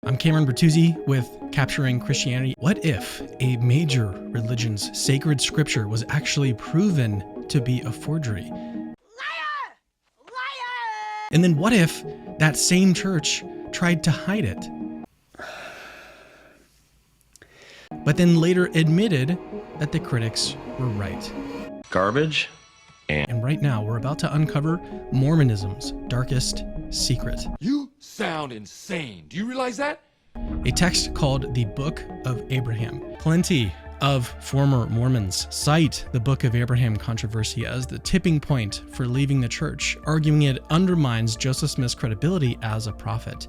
I'm Cameron Bertuzzi with Capturing Christianity. What if a major religion's sacred scripture was actually proven to be a forgery? Liar! Liar! And then what if that same church tried to hide it, but then later admitted that the critics were right? Garbage. And right now, we're about to uncover Mormonism's darkest secret. You sound insane. Do you realize that? A text called the Book of Abraham. Plenty of former Mormons cite the Book of Abraham controversy as the tipping point for leaving the church, arguing it undermines Joseph Smith's credibility as a prophet.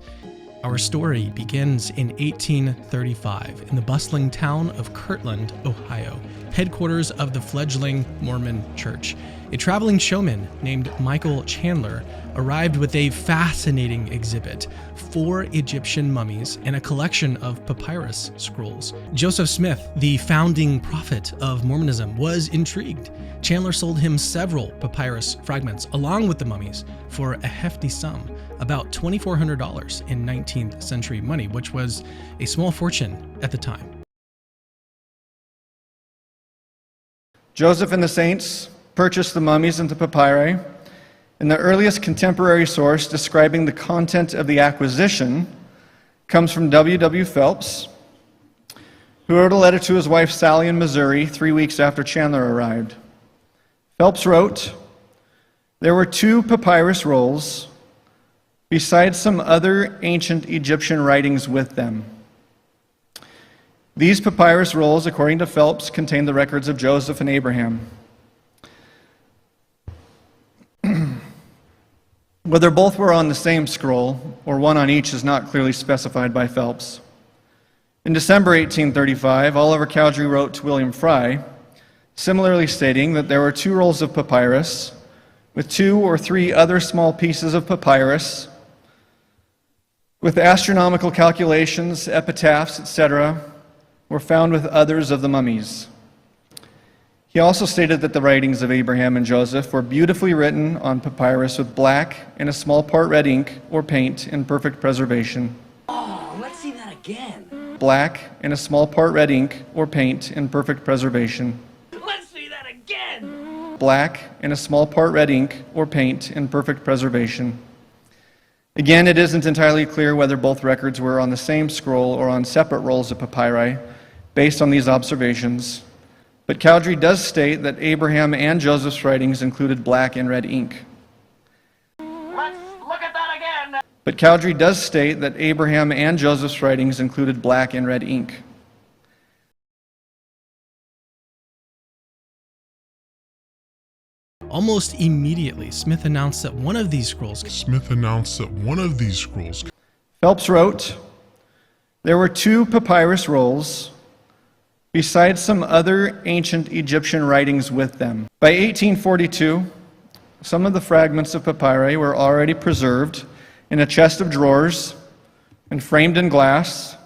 Our story begins in 1835 in the bustling town of Kirtland, Ohio, headquarters of the fledgling Mormon Church. A traveling showman named Michael Chandler arrived with a fascinating exhibit: 4 Egyptian mummies and a collection of papyrus scrolls. Joseph Smith, the founding prophet of Mormonism, was intrigued. Chandler sold him several papyrus fragments along with the mummies for a hefty sum, about $2,400 in 19th century money, which was a small fortune at the time. Joseph and the saints purchased the mummies and the papyri, and the earliest contemporary source describing the content of the acquisition comes from W. Phelps, who wrote a letter to his wife Sally in Missouri 3 weeks after Chandler arrived. Phelps wrote, "There were 2 papyrus rolls, besides some other ancient Egyptian writings with them. These papyrus rolls, according to Phelps, contain the records of Joseph and Abraham. Whether both were on the same scroll, or one on each, is not clearly specified by Phelps." In December 1835, Oliver Cowdery wrote to William Fry, similarly stating that there were 2 rolls of papyrus, with 2 or 3 other small pieces of papyrus, with astronomical calculations, epitaphs, etc., were found with others of the mummies. He also stated that the writings of Abraham and Joseph were beautifully written on papyrus with black and a small part red ink or paint in perfect preservation. Oh, let's see that again. Black and a small part red ink or paint in perfect preservation. Let's see that again. Black and a small part red ink or paint in perfect preservation. Again, it isn't entirely clear whether both records were on the same scroll or on separate rolls of papyri based on these observations. But Cowdery does state that Abraham and Joseph's writings included black and red ink. Let's look at that again. But Cowdery does state that Abraham and Joseph's writings included black and red ink. Almost immediately, Smith announced that one of these scrolls Phelps wrote, "There were 2 papyrus rolls, besides some other ancient Egyptian writings with them." By 1842, some of the fragments of papyri were already preserved in a chest of drawers and framed in glass.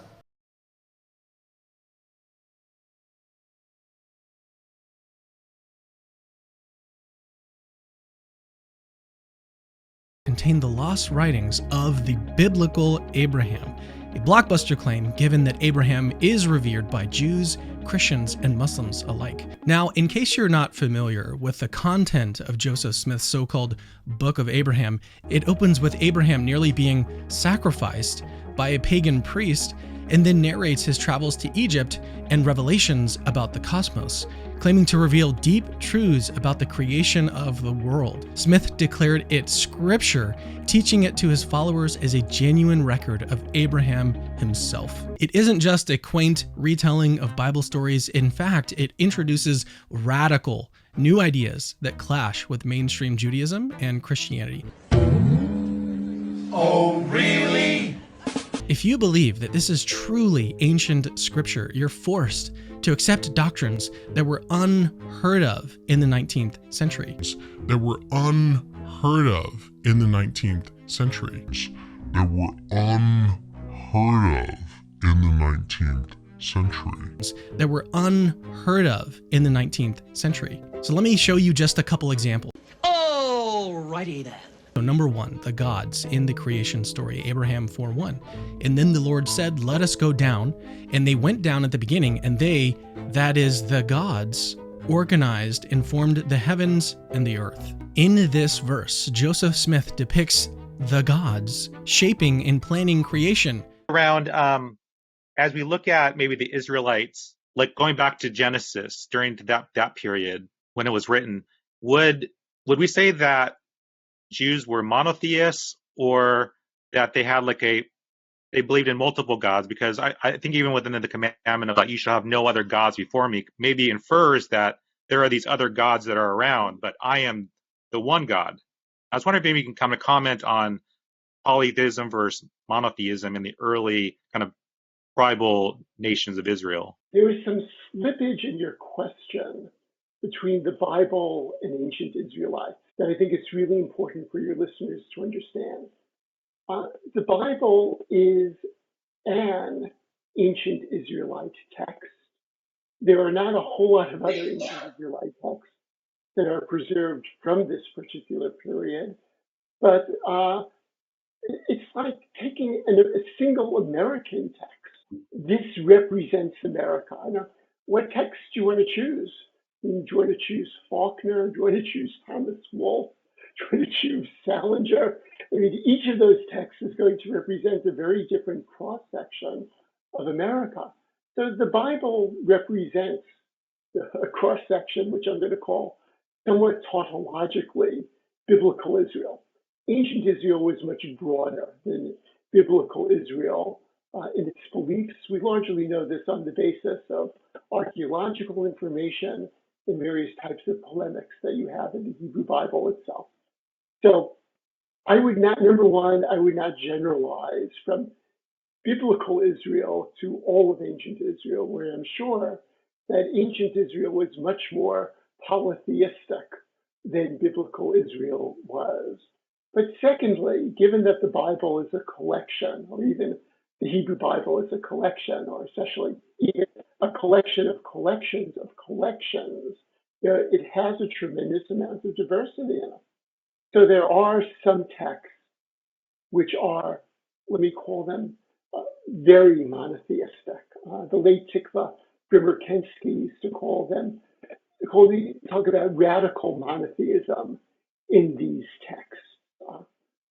Contained the lost writings of the biblical Abraham, a blockbuster claim given that Abraham is revered by Jews, Christians, and Muslims alike. Now, in case you're not familiar with the content of Joseph Smith's so-called Book of Abraham, it opens with Abraham nearly being sacrificed by a pagan priest, and then narrates his travels to Egypt and revelations about the cosmos, claiming to reveal deep truths about the creation of the world. Smith declared it scripture, teaching it to his followers as a genuine record of Abraham himself. It isn't just a quaint retelling of Bible stories. In fact, it introduces radical new ideas that clash with mainstream Judaism and Christianity. Oh, really? If you believe that this is truly ancient scripture, you're forced to accept doctrines that were unheard of in the 19th century. That were unheard of in the 19th century. That were unheard of in the 19th century. That were unheard of in the 19th century. So let me show you just a couple examples. Alrighty then. So number one, the gods in the creation story, Abraham 4:1. And then the Lord said, let us go down. And they went down at the beginning, and they, that is the gods, organized and formed the heavens and the earth. In this verse, Joseph Smith depicts the gods shaping and planning creation. Around, as we look at maybe the Israelites, like going back to Genesis during that period when it was written, would we say that Jews were monotheists, or that they had they believed in multiple gods? Because I think even within the commandment of you shall have no other gods before me, maybe infers that there are these other gods that are around, but I am the one God. I was wondering if maybe you can kind of comment on polytheism versus monotheism in the early kind of tribal nations of Israel. There is some slippage in your question between the Bible and ancient Israelites that I think it's really important for your listeners to understand. The Bible is an ancient Israelite text. There are not a whole lot of other ancient Israelite texts that are preserved from this particular period, but it's like taking a single American text. This represents America. Now, what text do you want to choose? Do you want to choose Faulkner? Do you want to choose Thomas Wolfe? Do you want to choose Salinger? I mean, each of those texts is going to represent a very different cross-section of America. So the Bible represents a cross-section, which I'm going to call somewhat tautologically biblical Israel. Ancient Israel was much broader than biblical Israel in its beliefs. We largely know this on the basis of archaeological information and various types of polemics that you have in the Hebrew Bible itself. So I would not generalize from biblical Israel to all of ancient Israel, where I'm sure that ancient Israel was much more polytheistic than biblical Israel was. But secondly, given that the Bible is a collection, or even the Hebrew Bible is a collection, or essentially even a collection of collections of collections, it has a tremendous amount of diversity in it. So there are some texts which are, let me call them, very monotheistic. The late Tikva Brimmer-Kensky used to talk about radical monotheism in these texts.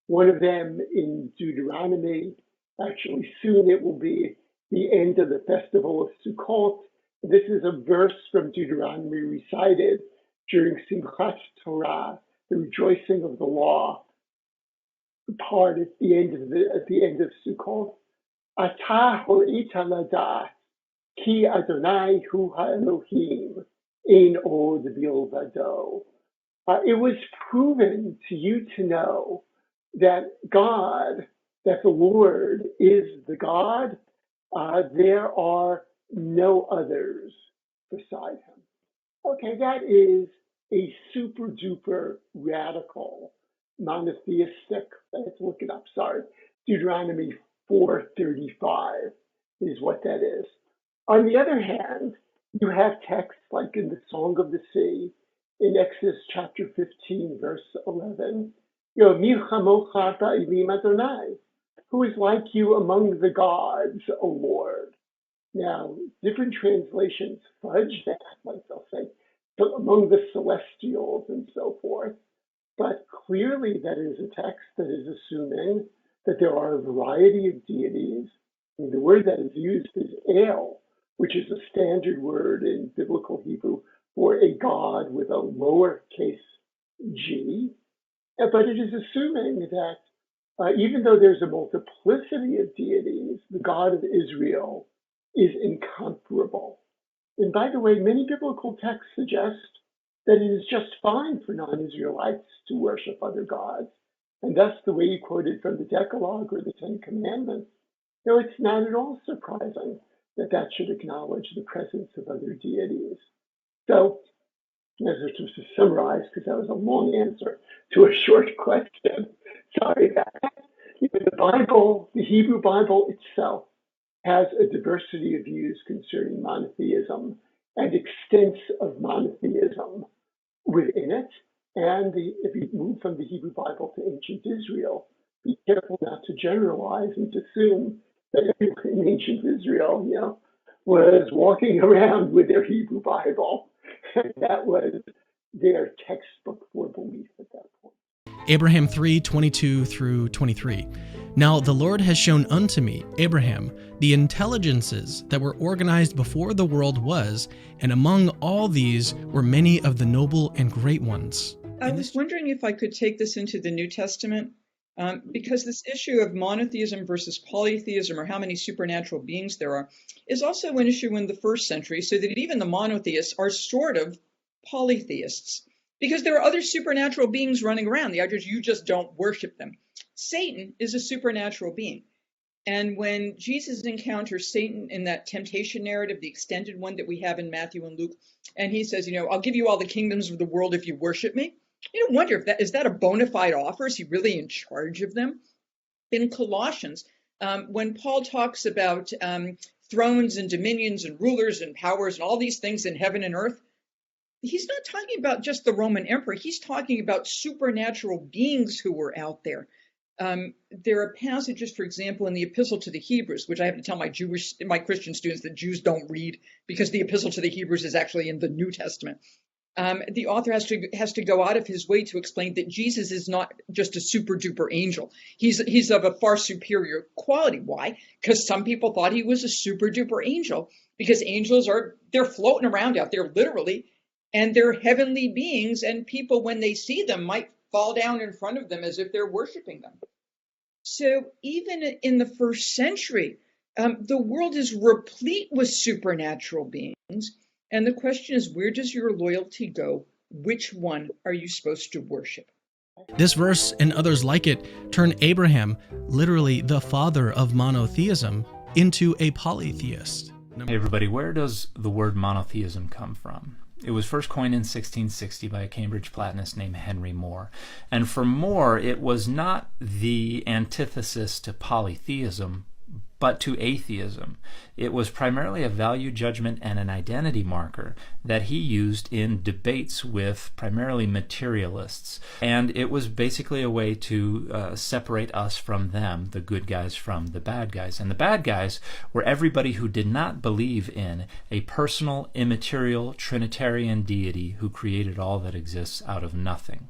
One of them in Deuteronomy, actually soon it will be the end of the festival of Sukkot. This is a verse from Deuteronomy recited during Simchat Torah, the rejoicing of the law, part at the end of Sukkot. Atah ho'ita ladat, ki Adonai hu ha'Elohim, ein od bilvado. It was proven to you to know that the Lord is the God. There are no others beside him. Okay, that is a super duper radical monotheistic, let's look it up, sorry, Deuteronomy 4:35 is what that is. On the other hand, you have texts like in the Song of the Sea, in Exodus chapter 15, verse 11, Mi chamocha ba'elim Adonai, who is like you among the gods, O Lord. Now, different translations fudge that, like they'll say, among the celestials and so forth. But clearly that is a text that is assuming that there are a variety of deities. And the word that is used is El, which is a standard word in biblical Hebrew for a god with a lowercase g. But it is assuming that even though there's a multiplicity of deities, the God of Israel is incomparable. And by the way, many biblical texts suggest that it is just fine for non-Israelites to worship other gods. And thus the way you quoted from the Decalogue or the Ten Commandments, it's not at all surprising that that should acknowledge the presence of other deities. So, as to summarize, because that was a long answer to a short question, sorry about that. The Bible, the Hebrew Bible itself, has a diversity of views concerning monotheism and extents of monotheism within it. And if you move from the Hebrew Bible to ancient Israel, be careful not to generalize and to assume that everyone in ancient Israel, was walking around with their Hebrew Bible. That was their textbook for belief at that point. Abraham 3:22 through 23. Now the Lord has shown unto me, Abraham, the intelligences that were organized before the world was, and among all these were many of the noble and great ones. I was wondering if I could take this into the New Testament, because this issue of monotheism versus polytheism, or how many supernatural beings there are, is also an issue in the first century, so that even the monotheists are sort of polytheists, because there are other supernatural beings running around. The idea is you just don't worship them. Satan is a supernatural being. And when Jesus encounters Satan in that temptation narrative, the extended one that we have in Matthew and Luke, and he says, I'll give you all the kingdoms of the world if you worship me. You don't wonder if that is a bona fide offer? Is he really in charge of them? In Colossians, when Paul talks about thrones and dominions and rulers and powers and all these things in heaven and earth, he's not talking about just the Roman emperor. He's talking about supernatural beings who were out there. There are passages, for example, in the Epistle to the Hebrews, which I have to tell my Christian students that Jews don't read, because the Epistle to the Hebrews is actually in the New Testament. The author has to go out of his way to explain that Jesus is not just a super duper angel. He's of a far superior quality. Why? Because some people thought he was a super duper angel, because angels they're floating around out there literally, and they're heavenly beings, and people, when they see them, might fall down in front of them as if they're worshiping them. So even in the first century, the world is replete with supernatural beings. And the question is, where does your loyalty go? Which one are you supposed to worship? This verse and others like it turn Abraham, literally the father of monotheism, into a polytheist. Hey everybody, where does the word monotheism come from? It was first coined in 1660 by a Cambridge Platonist named Henry More. And for More, it was not the antithesis to polytheism, but to atheism. It was primarily a value judgment and an identity marker that he used in debates with primarily materialists. And it was basically a way to separate us from them, the good guys from the bad guys. And the bad guys were everybody who did not believe in a personal, immaterial, Trinitarian deity who created all that exists out of nothing.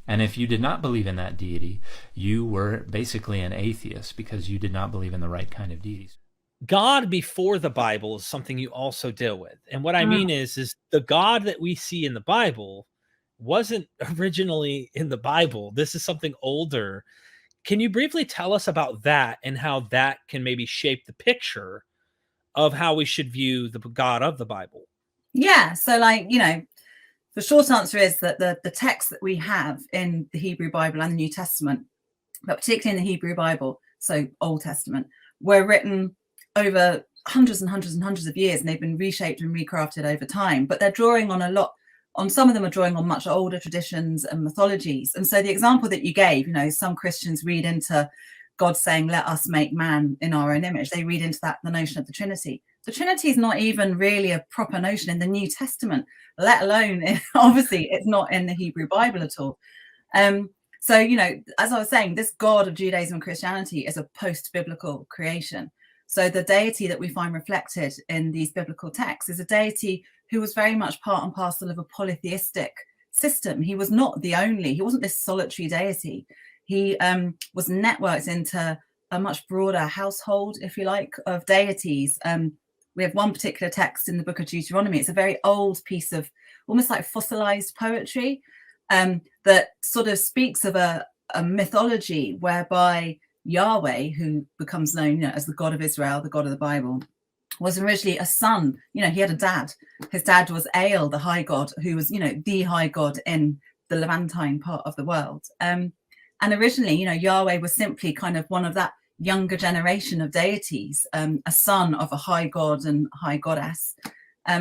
And if you did not believe in that deity, you were basically an atheist, because you did not believe in the right kind of deities. God before the Bible is something you also deal with. And what I mean is the God that we see in the Bible wasn't originally in the Bible. This is something older. Can you briefly tell us about that and how that can maybe shape the picture of how we should view the God of the Bible? Yeah. So the short answer is that the texts that we have in the Hebrew Bible and the New Testament, but particularly in the Hebrew Bible, so Old Testament, were written over hundreds and hundreds and hundreds of years, and they've been reshaped and recrafted over time. But they're drawing on some of them are drawing on much older traditions and mythologies. And so the example that you gave, some Christians read into God saying, let us make man in our own image. They read into that the notion of the Trinity. The Trinity is not even really a proper notion in the New Testament, let alone, obviously, it's not in the Hebrew Bible at all. So, as I was saying, this God of Judaism and Christianity is a post-biblical creation. So the deity that we find reflected in these biblical texts is a deity who was very much part and parcel of a polytheistic system. He was not he wasn't this solitary deity. He was networked into a much broader household, if you like, of deities. We have one particular text in the book of Deuteronomy. It's a very old piece of almost like fossilized poetry that sort of speaks of a mythology whereby Yahweh, who becomes known as the God of Israel, the God of the Bible, was originally a son. He had a dad. His dad was El, the high god, who was, the high god in the Levantine part of the world. And originally, Yahweh was simply kind of one of that younger generation of deities, a son of a high god and high goddess,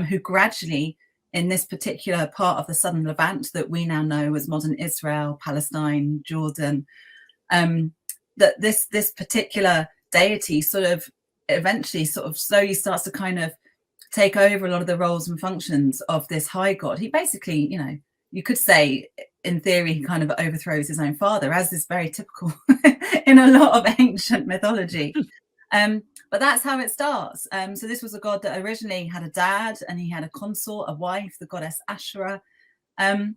who gradually, in this particular part of the southern Levant that we now know as modern Israel, Palestine, Jordan, that this particular deity sort of eventually sort of slowly starts to kind of take over a lot of the roles and functions of this high god. He basically, you could say in theory, he kind of overthrows his own father, as is very typical in a lot of ancient mythology. But that's how it starts. So this was a god that originally had a dad, and he had a consort, a wife, the goddess Ashura. And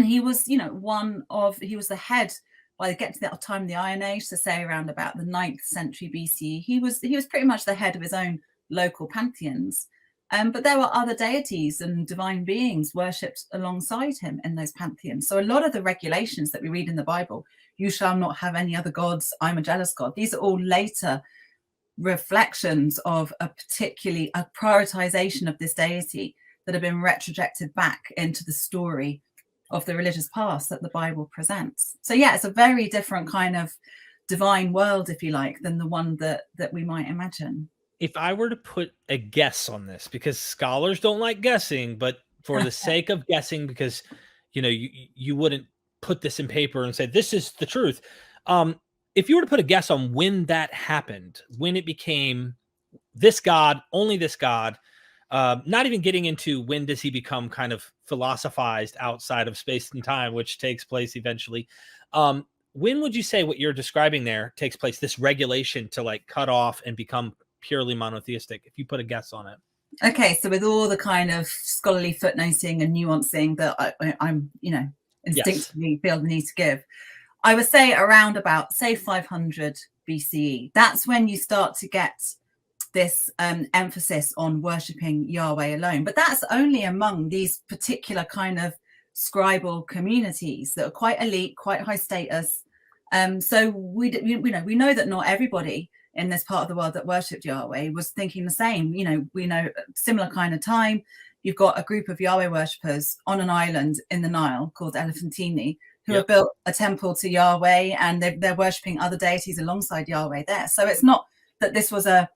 he was, he was the head by get to that time of the Iron Age, so say around about the 9th century BCE. He was pretty much the head of his own local pantheons. But there were other deities and divine beings worshipped alongside him in those pantheons. So a lot of the regulations that we read in the Bible, you shall not have any other gods, I'm a jealous God, these are all later reflections of a prioritization of this deity that have been retrojected back into the story of the religious past that the Bible presents. So yeah, it's a very different kind of divine world, if you like, than the one that we might imagine. If I were to put a guess on this, because scholars don't like guessing, but for the sake of guessing, because you wouldn't put this in paper and say this is the truth. If you were to put a guess on when that happened, when it became this God, only this God, not even getting into when does he become kind of philosophized outside of space and time, which takes place eventually. When would you say what you're describing there takes place, this regulation to like cut off and become purely monotheistic, if you put a guess on it? Okay, so with all the kind of scholarly footnoting and nuancing that I'm instinctively feel the need to give, I would say around about, say, 500 BCE. That's when you start to get this emphasis on worshipping Yahweh alone. But that's only among these particular kind of scribal communities that are quite elite, quite high status. So we know that not everybody in this part of the world that worshipped Yahweh was thinking the same. We know similar kind of time. You've got a group of Yahweh worshippers on an island in the Nile called Elephantine, who have built a temple to Yahweh, and they're worshipping other deities alongside Yahweh there. So it's not that this was a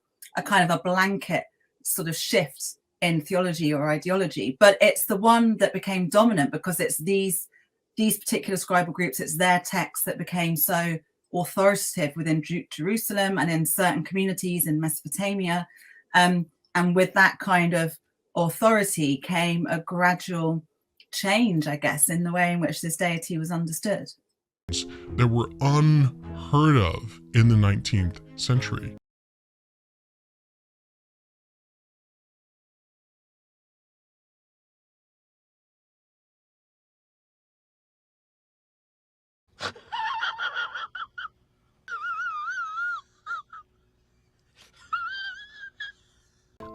kind of a blanket sort of shift in theology or ideology, but it's the one that became dominant because it's these particular scribal groups, it's their texts that became so authoritative within Jerusalem and in certain communities in Mesopotamia. And with that kind of authority came a gradual change, I guess, in the way in which this deity was understood. That were unheard of in the 19th century.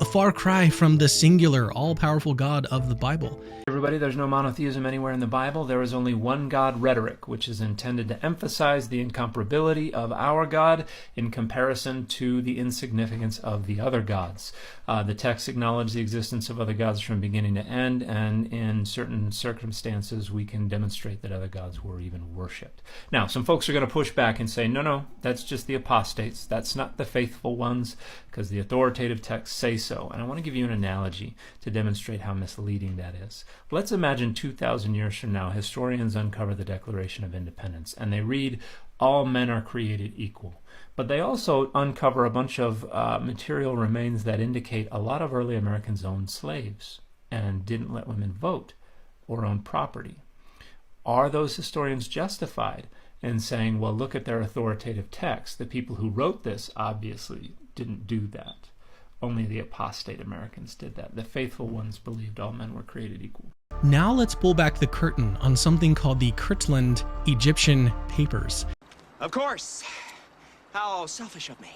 A far cry from the singular, all-powerful God of the Bible. Everybody, there's no monotheism anywhere in the Bible. There is only one God rhetoric, which is intended to emphasize the incomparability of our God in comparison to the insignificance of the other gods. The text acknowledges the existence of other gods from beginning to end, and in certain circumstances we can demonstrate that other gods were even worshipped. Now, some folks are going to push back and say, no, that's just the apostates. That's not the faithful ones, because the authoritative texts say so. And I want to give you an analogy to demonstrate how misleading that is. Let's imagine 2,000 years from now, historians uncover the Declaration of Independence, and they read, all men are created equal. But they also uncover a bunch of material remains that indicate a lot of early Americans owned slaves and didn't let women vote or own property. Are those historians justified in saying, well, look at their authoritative text? The people who wrote this obviously didn't do that. Only the apostate Americans did that. The faithful ones believed all men were created equal. Now let's pull back the curtain on something called the Kirtland Egyptian Papers. Of course. How selfish of me.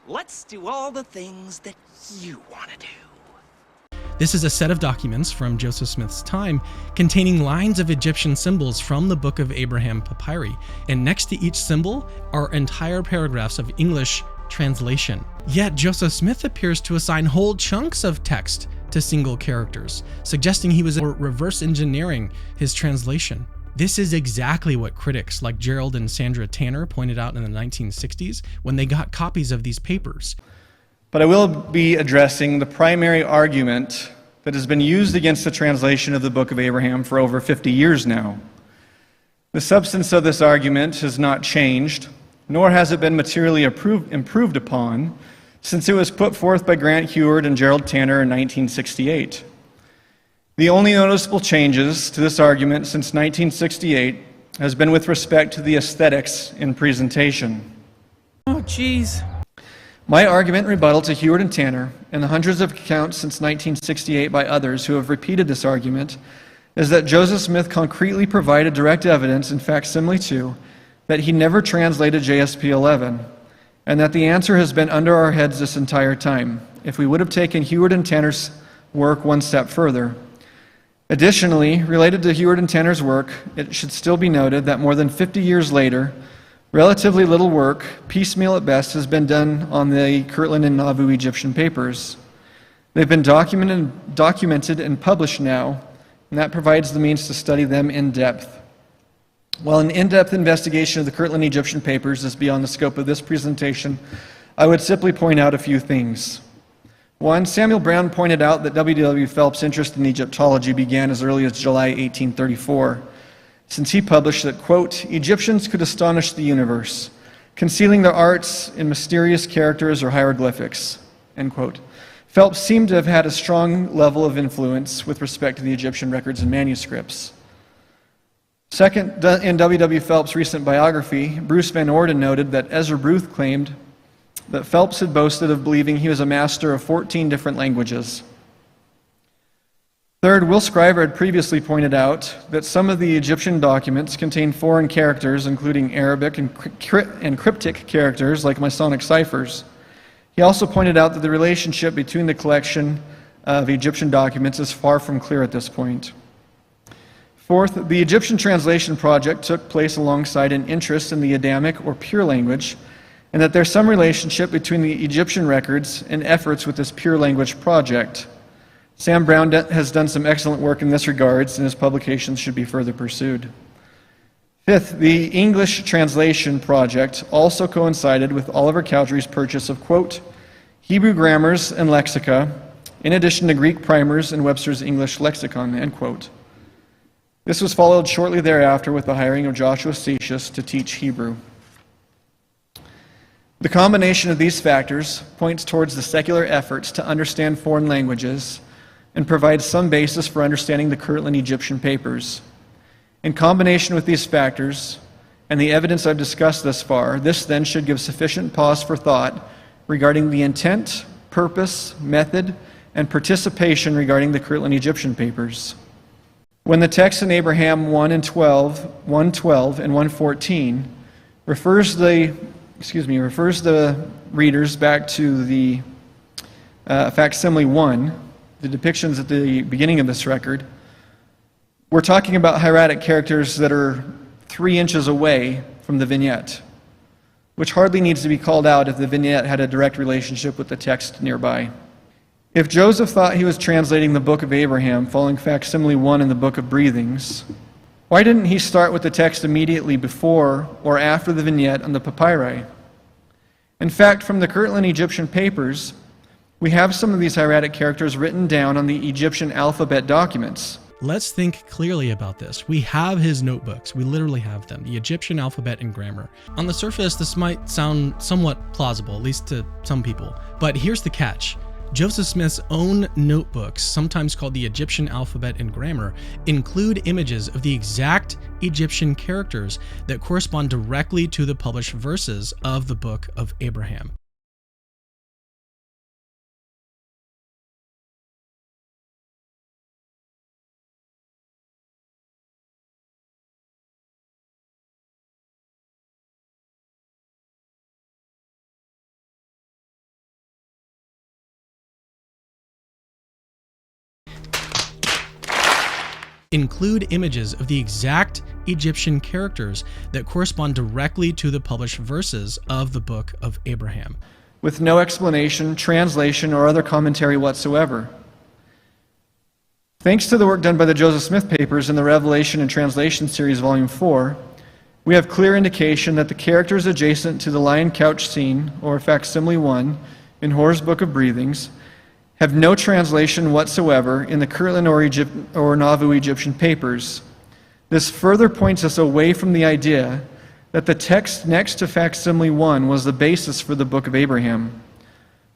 Let's do all the things that you want to do. This is a set of documents from Joseph Smith's time containing lines of Egyptian symbols from the Book of Abraham papyri. And next to each symbol are entire paragraphs of English translation. Yet Joseph Smith appears to assign whole chunks of text to single characters, suggesting he was reverse engineering his translation. This is exactly what critics like Gerald and Sandra Tanner pointed out in the 1960s when they got copies of these papers. But I will be addressing the primary argument that has been used against the translation of the Book of Abraham for over 50 years now. The substance of this argument has not changed, nor has it been materially improved upon since it was put forth by Grant Heward and Gerald Tanner in 1968. The only noticeable changes to this argument since 1968 has been with respect to the aesthetics in presentation. Oh, geez. My argument in rebuttal to Hewitt and Tanner, and the hundreds of accounts since 1968 by others who have repeated this argument, is that Joseph Smith concretely provided direct evidence in facsimile 2 that he never translated JSP 11, and that the answer has been under our heads this entire time, if we would have taken Hewitt and Tanner's work one step further. Additionally, related to Hewitt and Tanner's work, it should still be noted that more than 50 years later, relatively little work, piecemeal at best, has been done on the Kirtland and Nauvoo Egyptian papers. They've been documented and published now, and that provides the means to study them in depth. While an in-depth investigation of the Kirtland Egyptian papers is beyond the scope of this presentation, I would simply point out a few things. One, Samuel Brown pointed out that W.W. Phelps' interest in Egyptology began as early as July 1834, since he published that, quote, Egyptians could astonish the universe, concealing their arts in mysterious characters or hieroglyphics, end quote. Phelps seemed to have had a strong level of influence with respect to the Egyptian records and manuscripts. Second, in W.W. Phelps' recent biography, Bruce Van Orden noted that Ezra Booth claimed that Phelps had boasted of believing he was a master of 14 different languages. Third, Will Scriver had previously pointed out that some of the Egyptian documents contain foreign characters, including Arabic and cryptic characters like Masonic ciphers. He also pointed out that the relationship between the collection of Egyptian documents is far from clear at this point. Fourth, the Egyptian translation project took place alongside an interest in the Adamic or pure language, and that there's some relationship between the Egyptian records and efforts with this pure language project. Sam Brown has done some excellent work in this regards, and his publications should be further pursued. Fifth, the English translation project also coincided with Oliver Cowdery's purchase of, quote, Hebrew grammars and lexica, in addition to Greek primers and Webster's English lexicon, end quote. This was followed shortly thereafter with the hiring of Joshua Seixas to teach Hebrew. The combination of these factors points towards the secular efforts to understand foreign languages and provides some basis for understanding the Kirtland Egyptian papers. In combination with these factors and the evidence I've discussed thus far, this then should give sufficient pause for thought regarding the intent, purpose, method, and participation regarding the Kirtland Egyptian papers. When the text in Abraham 1:12 and 1:14 refers the readers back to the facsimile 1, the depictions at the beginning of this record, we're talking about hieratic characters that are 3 inches away from the vignette, which hardly needs to be called out if the vignette had a direct relationship with the text nearby. If Joseph thought he was translating the Book of Abraham following facsimile 1 in the Book of Breathings, why didn't he start with the text immediately before or after the vignette on the papyri? In fact, from the Kirtland Egyptian papers, we have some of these hieratic characters written down on the Egyptian alphabet documents. Let's think clearly about this. We have his notebooks. We literally have them, the Egyptian alphabet and grammar. On the surface, this might sound somewhat plausible, at least to some people. But here's the catch. Joseph Smith's own notebooks, sometimes called the Egyptian alphabet and grammar, include images of the exact Egyptian characters that correspond directly to the published verses of the Book of Abraham. Include images of the exact Egyptian characters that correspond directly to the published verses of the Book of Abraham, with no explanation, translation, or other commentary whatsoever. Thanks to the work done by the Joseph Smith papers in the Revelation and Translation Series, Volume 4, we have clear indication that the characters adjacent to the lion couch scene, or facsimile 1, in Hor's Book of Breathings, have no translation whatsoever in the Kirtland or Nauvoo Egyptian papers. This further points us away from the idea that the text next to facsimile 1 was the basis for the Book of Abraham,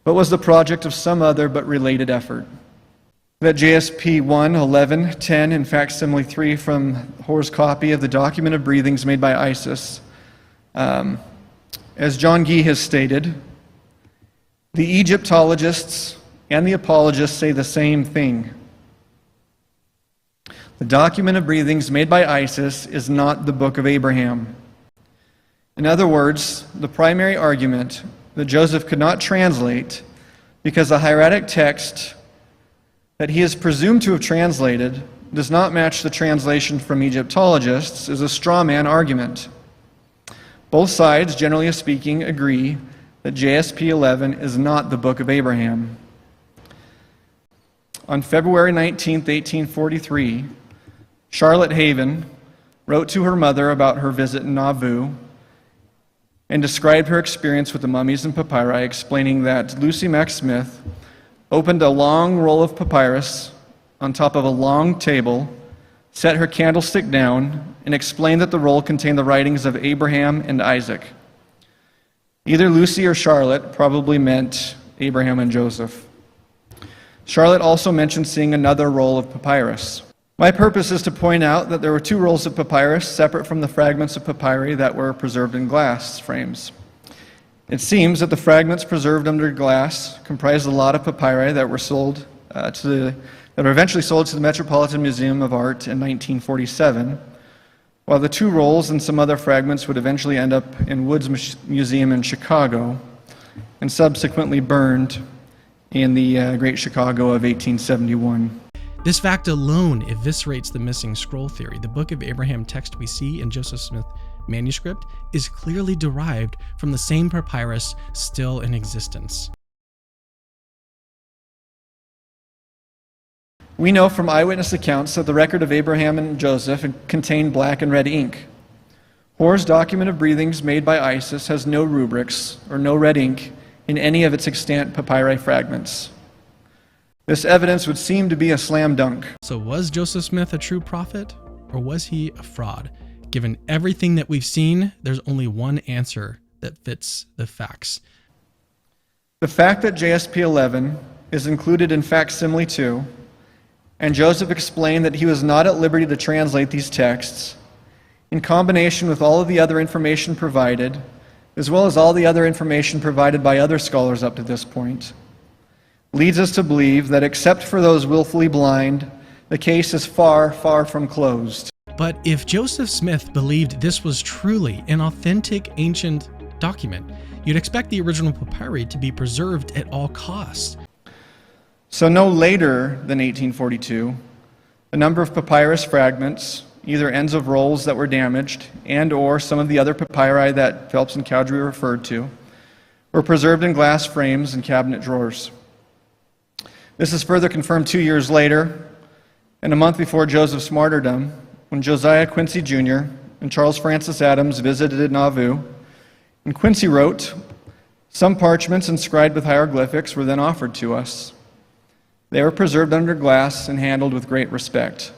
but was the project of some other but related effort. that JSP 1, 11, 10, and facsimile 3 from Hoare's copy of the Document of Breathings made by ISIS. As John Gee has stated, the Egyptologists and the apologists say the same thing. The Document of Breathings made by ISIS is not the Book of Abraham. In other words, the primary argument that Joseph could not translate because the hieratic text that he is presumed to have translated does not match the translation from Egyptologists is a straw man argument. Both sides, generally speaking, agree that JSP 11 is not the Book of Abraham. On February 19, 1843, Charlotte Haven wrote to her mother about her visit in Nauvoo and described her experience with the mummies and papyri, explaining that Lucy Mack Smith opened a long roll of papyrus on top of a long table, set her candlestick down, and explained that the roll contained the writings of Abraham and Isaac. Either Lucy or Charlotte probably meant Abraham and Joseph. Charlotte also mentioned seeing another roll of papyrus. My purpose is to point out that there were two rolls of papyrus separate from the fragments of papyri that were preserved in glass frames. It seems that the fragments preserved under glass comprised a lot of papyri that were eventually sold to the Metropolitan Museum of Art in 1947, while the two rolls and some other fragments would eventually end up in Wood's Museum in Chicago and subsequently burned in the Great Chicago of 1871. This fact alone eviscerates the missing scroll theory. The Book of Abraham text we see in Joseph Smith manuscript is clearly derived from the same papyrus still in existence. We know from eyewitness accounts that the record of Abraham and Joseph contained black and red ink. Hoare's Document of Breathings made by ISIS has no rubrics or no red ink in any of its extant papyri fragments. This evidence would seem to be a slam dunk. So was Joseph Smith a true prophet, or was he a fraud? Given everything that we've seen, there's only one answer that fits the facts. The fact that JSP 11 is included in facsimile 2, and Joseph explained that he was not at liberty to translate these texts, in combination with all of the other information provided, as well as all the other information provided by other scholars up to this point, leads us to believe that except for those willfully blind, the case is far, far from closed. But if Joseph Smith believed this was truly an authentic ancient document, you'd expect the original papyri to be preserved at all costs. So no later than 1842, a number of papyrus fragments, either ends of rolls that were damaged and or some of the other papyri that Phelps and Cowdery referred to, were preserved in glass frames and cabinet drawers. This is further confirmed 2 years later, and a month before Joseph's martyrdom, when Josiah Quincy Jr. and Charles Francis Adams visited Nauvoo, and Quincy wrote, "Some parchments inscribed with hieroglyphics were then offered to us. They were preserved under glass and handled with great respect."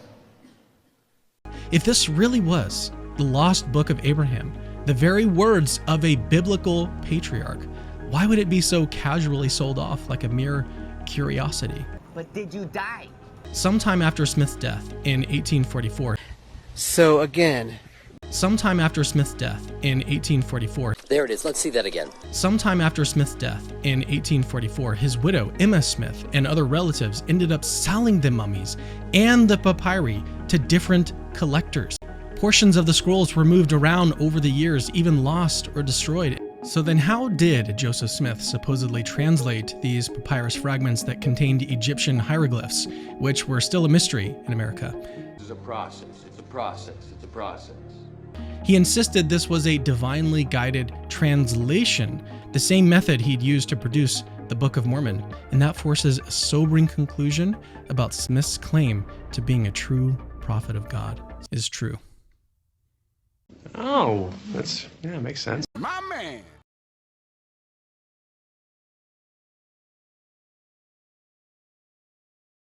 If this really was the lost book of Abraham, the very words of a biblical patriarch, why would it be so casually sold off like a mere curiosity? But did you die? Sometime after Smith's death in 1844. So again. Sometime after Smith's death in 1844. There it is. Let's see that again. Sometime after Smith's death in 1844, his widow, Emma Smith, and other relatives ended up selling the mummies and the papyri to different collectors. Portions of the scrolls were moved around over the years, even lost or destroyed. So then how did Joseph Smith supposedly translate these papyrus fragments that contained Egyptian hieroglyphs, which were still a mystery in America? This is a process. It's a process. It's a process. He insisted this was a divinely guided translation, the same method he'd used to produce the Book of Mormon, and that forces a sobering conclusion about Smith's claim to being a true prophet of God is true. Oh, makes sense. My